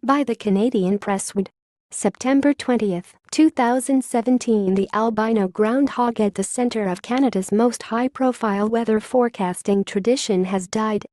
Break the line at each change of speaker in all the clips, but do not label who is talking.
by the Canadian Presswood. September 20, 2017. The albino groundhog at the center of Canada's most high-profile weather forecasting tradition has died.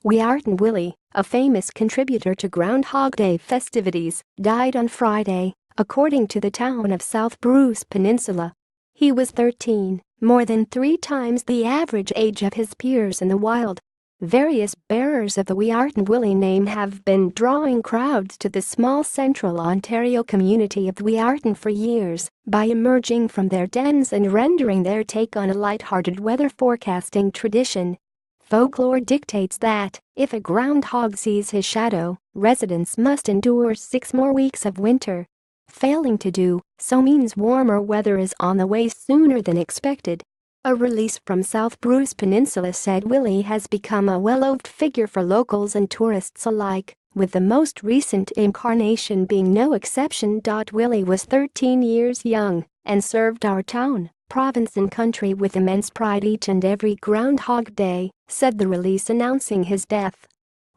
Wiarton Willie, a famous contributor to Groundhog Day festivities, died on Friday, according to the town of South Bruce Peninsula. He was 13, more than 3 times the average age of his peers in the wild. Various bearers of the Wiarton Willie name have been drawing crowds to the small central Ontario community of Wiarton for years by emerging from their dens and rendering their take on a light-hearted weather forecasting tradition. Folklore dictates that, if a groundhog sees his shadow, residents must endure 6 more weeks of winter. Failing to do so means warmer weather is on the way sooner than expected. A release from South Bruce Peninsula said Willie has become a well-loved figure for locals and tourists alike, with the most recent incarnation being no exception. Willie was 13 years young and served our town, province and country with immense pride each and every Groundhog Day, said the release announcing his death.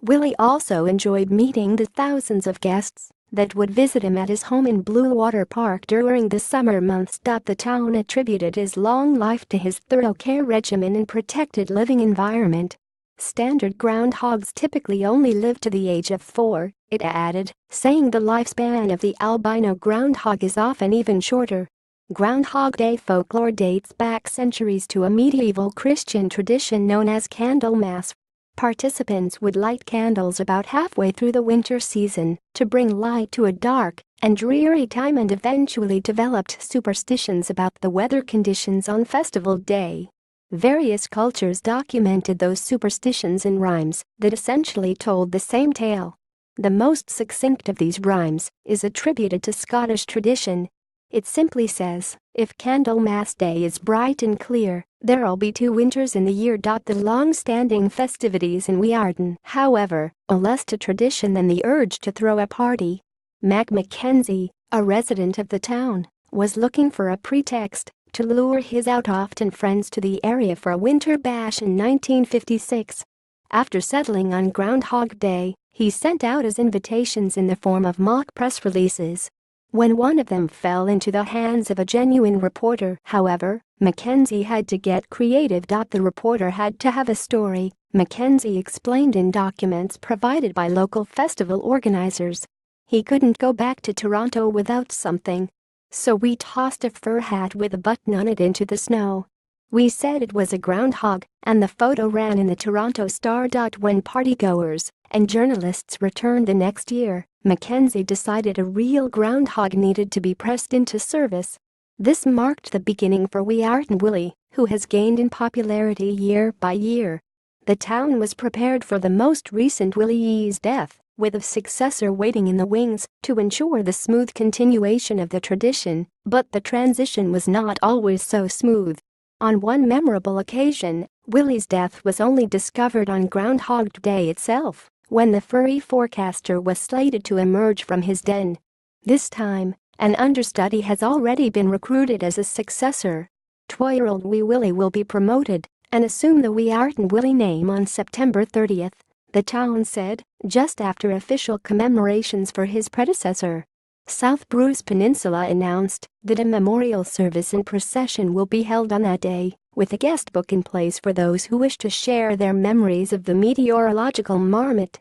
Willie also enjoyed meeting the thousands of guests that would visit him at his home in Blue Water Park during the summer months. The town attributed his long life to his thorough care regimen and protected living environment. Standard groundhogs typically only live to the age of 4, it added, saying the lifespan of the albino groundhog is often even shorter. Groundhog Day folklore dates back centuries to a medieval Christian tradition known as Candlemas. Participants would light candles about halfway through the winter season to bring light to a dark and dreary time, and eventually developed superstitions about the weather conditions on festival day. Various cultures documented those superstitions in rhymes that essentially told the same tale. The most succinct of these rhymes is attributed to Scottish tradition. It simply says, "If Candlemas Day is bright and clear, there'll be 2 winters in the year." The long-standing festivities in Wiarton, however, are less a tradition than the urge to throw a party. Mac Mackenzie, a resident of the town, was looking for a pretext to lure his out-often friends to the area for a winter bash in 1956. After settling on Groundhog Day, he sent out his invitations in the form of mock press releases. When one of them fell into the hands of a genuine reporter, however, Mackenzie had to get creative. The reporter had to have a story, Mackenzie explained in documents provided by local festival organizers. He couldn't go back to Toronto without something. "So we tossed a fur hat with a button on it into the snow. We said it was a groundhog, and the photo ran in the Toronto Star. When partygoers and journalists returned the next year, Mackenzie decided a real groundhog needed to be pressed into service. This marked the beginning for Wiarton Willie, who has gained in popularity year by year. The town was prepared for the most recent Willie's death, with a successor waiting in the wings to ensure the smooth continuation of the tradition, but the transition was not always so smooth. On one memorable occasion, Willie's death was only discovered on Groundhog Day itself, when the furry forecaster was slated to emerge from his den. This time, an understudy has already been recruited as a successor. 12-year-old Wee Willie will be promoted and assume the Wiarton Willie name on September 30, the town said, just after official commemorations for his predecessor. South Bruce Peninsula announced that a memorial service and procession will be held on that day, with a guest book in place for those who wish to share their memories of the meteorological marmot.